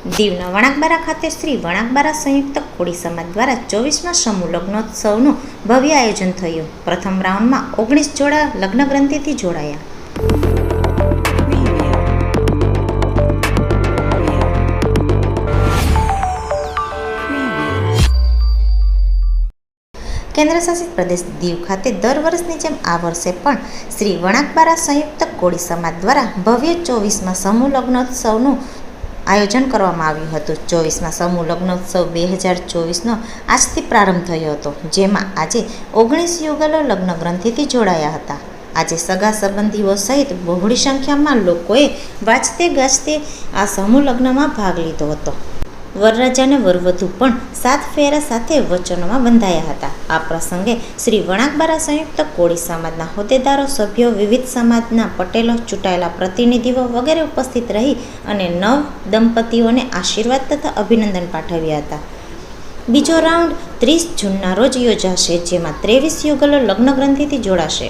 દીવના વણાકબારા ખાતે શ્રી વણાકબારા સંયુક્ત કોળી સમાજ દ્વારા 24મા સમૂહ લગ્નોત્સવનું ભવ્ય આયોજન થયું. પ્રથમ રાઉન્ડમાં 19 જોડા લગ્ન ગ્રંથિથી જોડાયા. કેન્દ્રશાસિત પ્રદેશ દીવ ખાતે દર વર્ષની જેમ આ વર્ષે પણ શ્રી વણાકબારા સંયુક્ત કોળી સમાજ દ્વારા ભવ્ય 24મા સમૂહ લગ્નોત્સવનું આયોજન કરવામાં આવ્યું હતું. 24મા સમૂહ લગ્નોત્સવ 2024નો આજથી પ્રારંભ થયો હતો, જેમાં આજે 19 યુગલો લગ્ન ગ્રંથિથી જોડાયા હતા. આજે સગા સંબંધીઓ સહિત બહોળી સંખ્યામાં લોકોએ વાજતે ગાજતે આ સમૂહ લગ્નમાં ભાગ લીધો હતો. વરરાજા અને વરવધુ પણ 7 ફેરા સાથે વચનોમાં બંધાયા હતા. આ પ્રસંગે શ્રી વણાકબારા સંયુક્ત કોળી સમાજના હોદ્દેદારો, સભ્યો, વિવિધ સમાજના પટેલો, ચૂંટાયેલા પ્રતિનિધિઓ વગેરે ઉપસ્થિત રહી અને નવ દંપતીઓને આશીર્વાદ તથા અભિનંદન પાઠવ્યા હતા. બીજો રાઉન્ડ 30 જૂનના રોજ યોજાશે, જેમાં 23 યુગલો લગ્ન ગ્રંથિથી જોડાશે.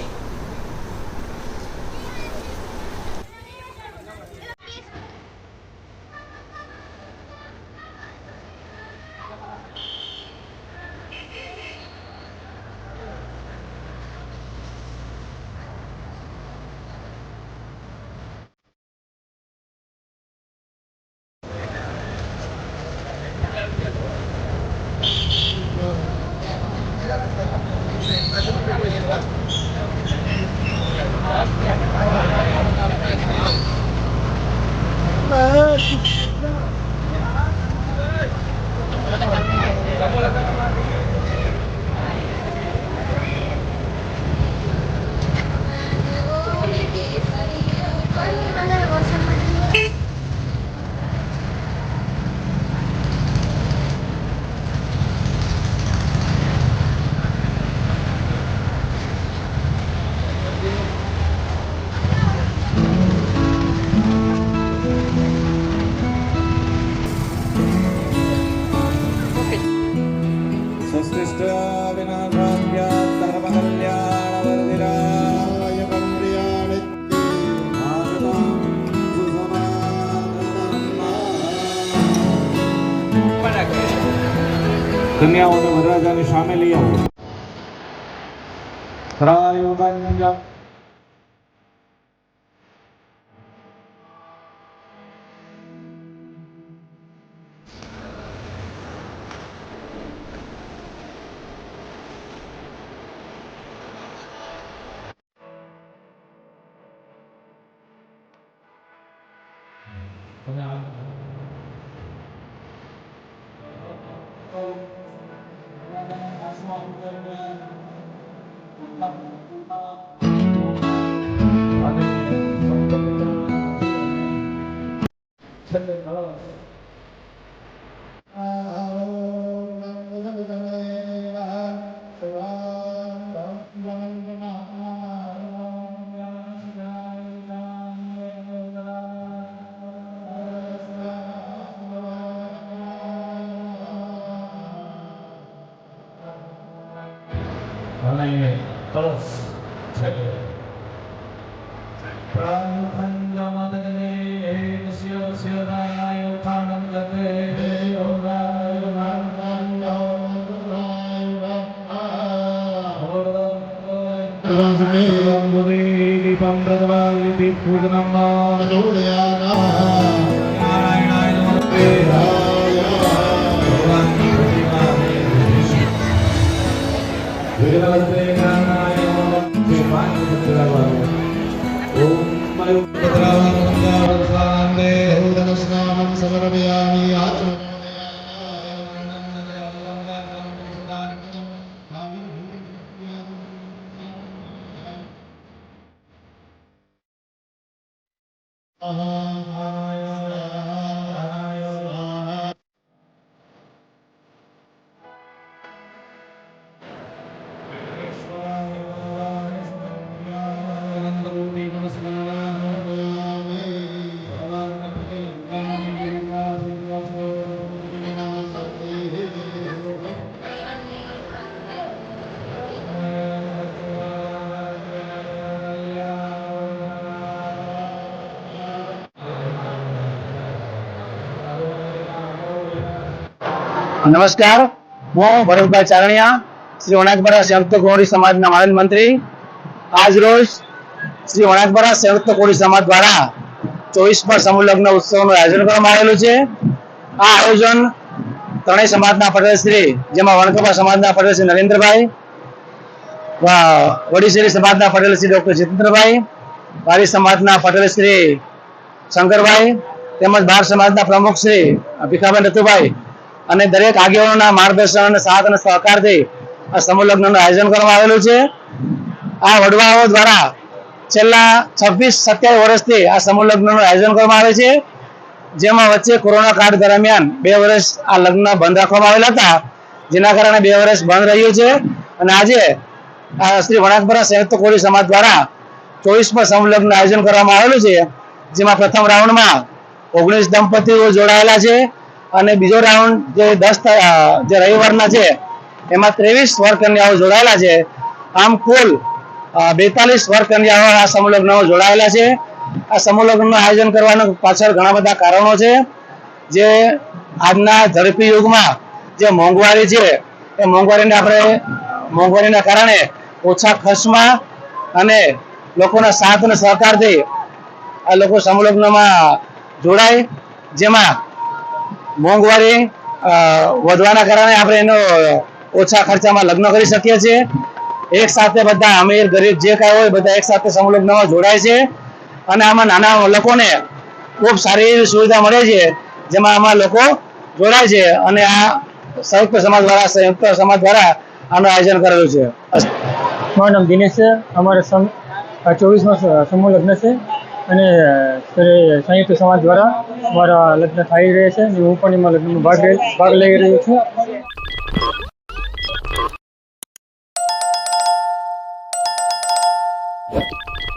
કન્યાઓને વરરાજાની સામે લઈ આવો. નમસ્કાર, હું ભરતભાઈ ચારણિયા, શ્રી વણાકબરા સંયુક્ત કોળી સમાજના માનદ મંત્રી. આજ રોજ શ્રી વણાકબરા સંયુક્ત કોળી સમાજ દ્વારા 24મા સમૂહ લગ્ન ઉત્સવનું આયોજન કરવામાં આવેલું છે. આ આયોજન ત્રણેય સમાજના પટેલ શ્રી, જેમાં વણકપા સમાજના પટેલ શ્રી નરેન્દ્રભાઈ, વડીશેરી સમાજના પટેલ શ્રી ડોક્ટર જીતેન્દ્રભાઈ, વારી સમાજના પટેલ શ્રી શંકરભાઈ તેમજ બાર સમાજના પ્રમુખ શ્રી ભીખાબેન રતુભાઈ અને દરેક આગેવાનોના માર્ગદર્શન અને સાથ અને સહકારથી આ સમૂહ લગ્નનું આયોજન કરવામાં આવેલું છે. આ વડવાઓ દ્વારા છેલ્લા 26-27 વર્ષથી આ સમૂહ લગ્નનું આયોજન કરવામાં આવે છે, જેમાં વચ્ચે કોરોના કાળ દરમિયાન 2 વર્ષ આ લગ્ન બંધ રાખવામાં આવેલા હતા, જેના કારણે 2 વર્ષ બંધ રહ્યું છે. અને આજે શ્રી વણાકબરા સંયુક્ત કોળી સમાજ દ્વારા 24મા સમૂહ લગ્ન આયોજન કરવામાં આવેલું છે, જેમાં પ્રથમ રાઉન્ડમાં 19 દંપતીઓ જોડાયેલા છે અને બીજો રાઉન્ડ જે રવિવારના છે એમાં 23 વર કન્યાઓ જોડાયેલા છે. આમ કુલ 42 વર કન્યાઓ આ સમૂહ લગ્નમાં જોડાયેલા છે. આ સમૂહ લગ્નનું આયોજન કરવાના પાછળ ઘણા બધા કારણો છે. જે આજના ઝડપી યુગમાં જે મોંઘવારી છે એ મોંઘવારીના કારણે ઓછા ખર્ચમાં અને લોકોના સાથ અને સહકારથી આ લોકો સમૂહ લગ્નમાં જોડાય, જેમાં મોંઘવારી વધવાના કારણે આપણે એનો ઓછા ખર્ચામાં લગ્ન કરી શકીએ છીએ. એક સાથે બધા અમીર ગરીબ જે કાંઈ હોય બધા એક સાથે સમૂહ લગ્નમાં જોડાય છે અને આમાં નાના લોકોને ખૂબ સારી એવી સુવિધા મળે છે, જેમાં આમાં લોકો જોડાય છે અને આ સંયુક્ત સમાજ દ્વારા આનું આયોજન કરેલું છે. મારું નામ દિનેશ છે. અમારે 24મા સમૂહ લગ્ન છે અને સંયુક્ત સમાજ દ્વારા મારા લગ્ન થઈ રહ્યા છે. હું પણ એમાં લગ્નમાં ભાગ લઈ રહ્યો છું.